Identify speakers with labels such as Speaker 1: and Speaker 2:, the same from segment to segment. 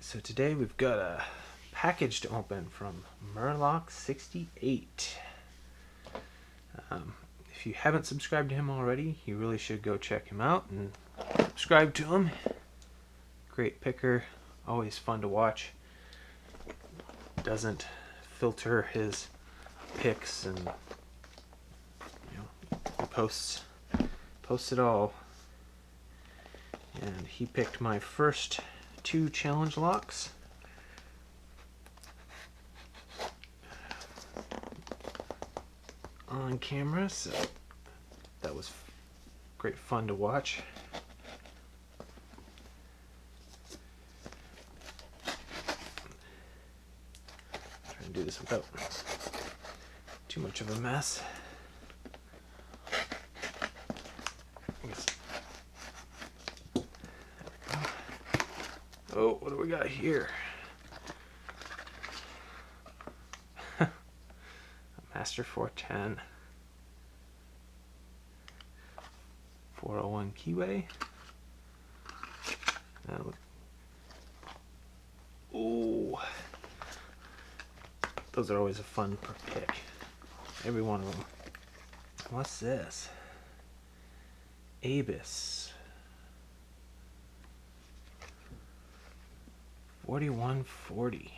Speaker 1: So today we've got a package to open from MUR LOCK 68. If you haven't subscribed to him already, you really should go check him out and subscribe to him. Great picker, always fun to watch. Doesn't filter his picks, and he posts it all. And he picked my first 2 challenge locks. On camera, so that was great fun to watch. Try and do this without too much of a mess. I guess. Oh, what do we got here? A Master 410. 401 keyway. Ooh. Those are always a fun pick. Every one of them. What's this? Abus. 4140.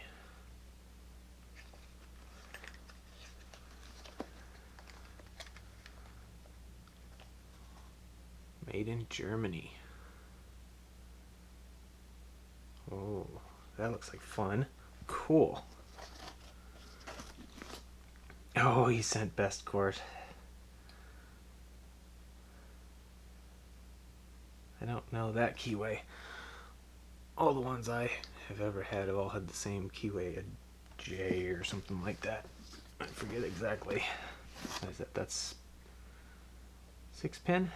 Speaker 1: Made in Germany. Oh, that looks like fun. Cool. Oh, he sent best course. I don't know that keyway. All the ones I have ever had have all had the same keyway, a J or something like that. I forget exactly. What is that? That's 6-pin.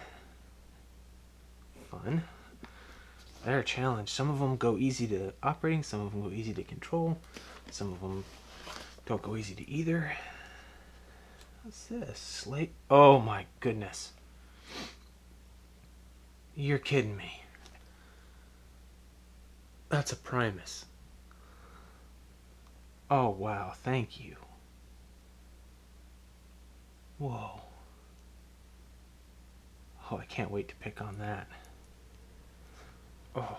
Speaker 1: Fun. They're a challenge. Some of them go easy to operating, some of them go easy to control, some of them don't go easy to either. What's this? Slate? Oh my goodness. You're kidding me. That's a Primus. Oh wow, thank you. Whoa. Oh, I can't wait to pick on that. Oh.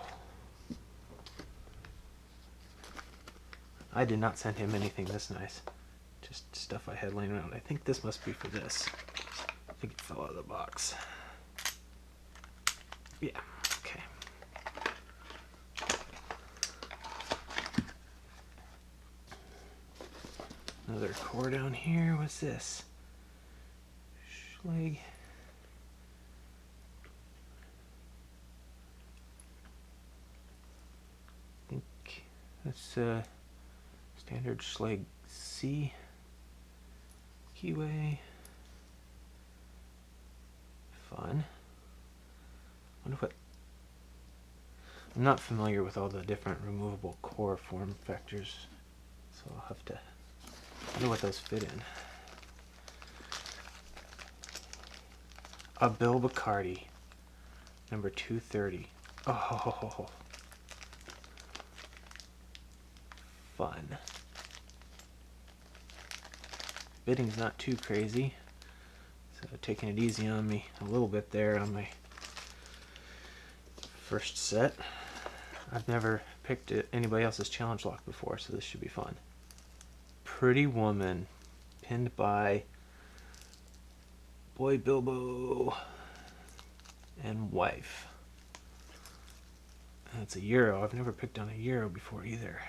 Speaker 1: I did not send him anything this nice. Just stuff I had laying around. I think this must be for this. I think it fell out of the box. Yeah, okay. Another core down here. What's this? Schlag. I think that's standard Schlag C keyway. Fun. Wonder what. I'm not familiar with all the different removable core form factors, so I'll have to wonder what those fit in. A Bill Bacardi, number 230. Oh, fun. Bidding's not too crazy, so taking it easy on me a little bit there on my first set. I've never picked anybody else's challenge lock before, so this should be fun. Pretty Woman, pinned by Boy Bilbo and Wife. That's a Euro. I've never picked on a Euro before either.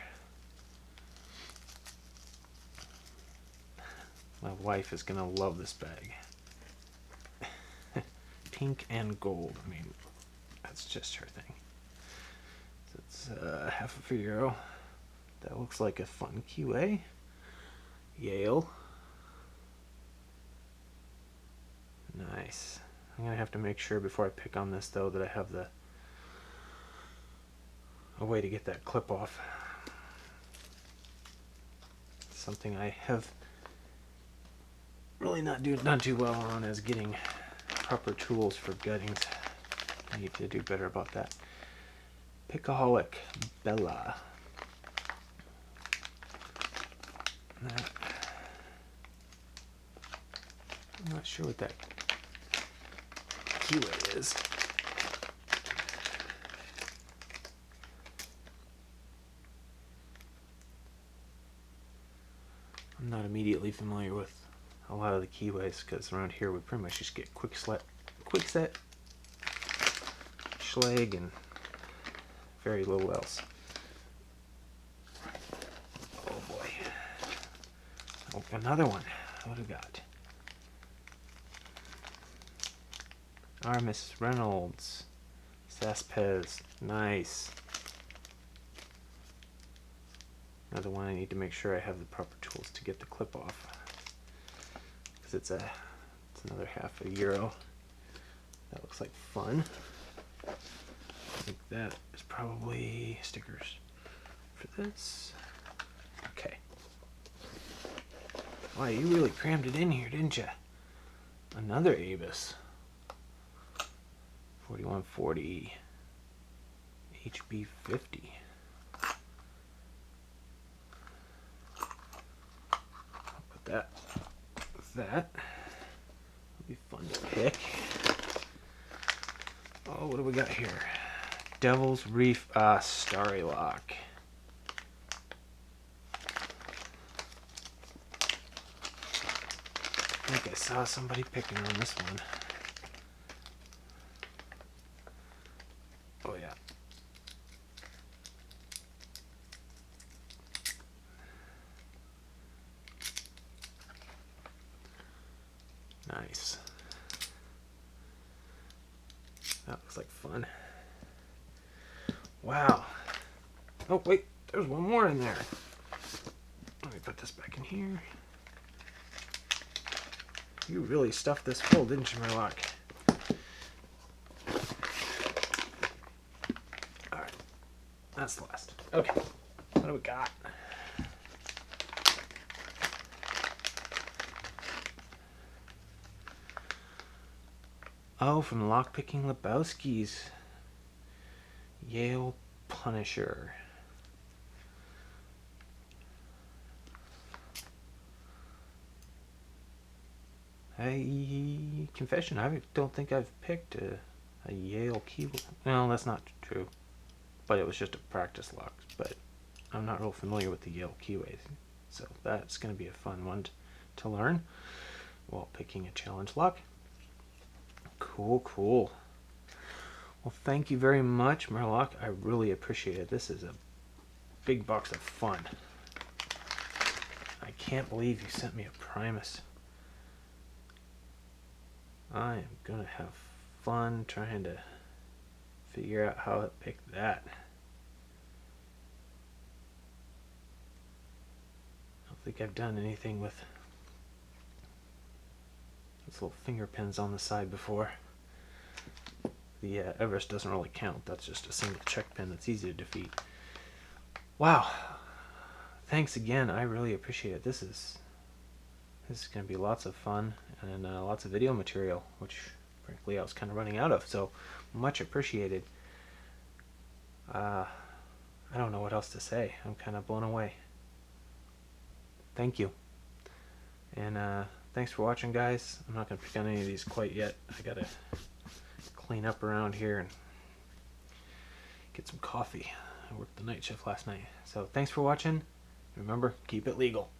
Speaker 1: My wife is gonna love this bag. Pink and gold. I mean, that's just her thing. So it's half of a Euro. That looks like a fun keyway. Yale. Nice. I'm gonna have to make sure before I pick on this though that I have a way to get that clip off. Something I have really not done too well on is getting proper tools for guttings. I need to do better about that. Pickaholic Bella. that. I'm not sure what that keyway is. I'm not immediately familiar with a lot of the keyways because around here we pretty much just get quick set, schlag, and very little else. Oh boy. Oh, another one. What do we got? Armis Reynolds. Saspez. Nice. Another one I need to make sure I have the proper tools to get the clip off. Because it's another €0.50. That looks like fun. I think that is probably stickers for this. Okay. Wow, you really crammed it in here, didn't you? Another Avis. 4140 HB50. I'll put that with that. It'll be fun to pick. Oh, what do we got here? Devil's Reef Starry Lock. I think I saw somebody picking on this one. Oh yeah. Nice. That looks like fun. Wow. Oh wait, there's one more in there. Let me put this back in here. You really stuffed this full, didn't you, Murloc? Alright. That's the last. Okay. What do we got? Oh, from Lockpicking Lebowski's. Yale Punisher. Confession, I don't think I've picked a Yale keyboard. No, that's not true. But it was just a practice lock. But I'm not real familiar with the Yale keyways. So that's going to be a fun one to learn while picking a challenge lock. Cool, cool. Well, thank you very much, Murloc. I really appreciate it. This is a big box of fun. I can't believe you sent me a Primus. I am gonna have fun trying to figure out how it picked that. I don't think I've done anything with those little finger pins on the side before. The Everest doesn't really count. That's just a single check pin that's easy to defeat. Wow. Thanks again. I really appreciate it. This is going to be lots of fun and lots of video material, which frankly I was kind of running out of, so much appreciated. I don't know what else to say. I'm kind of blown away. Thank you. And thanks for watching, guys. I'm not going to pick on any of these quite yet. I got to clean up around here and get some coffee. I worked the night shift last night. So thanks for watching. Remember, keep it legal.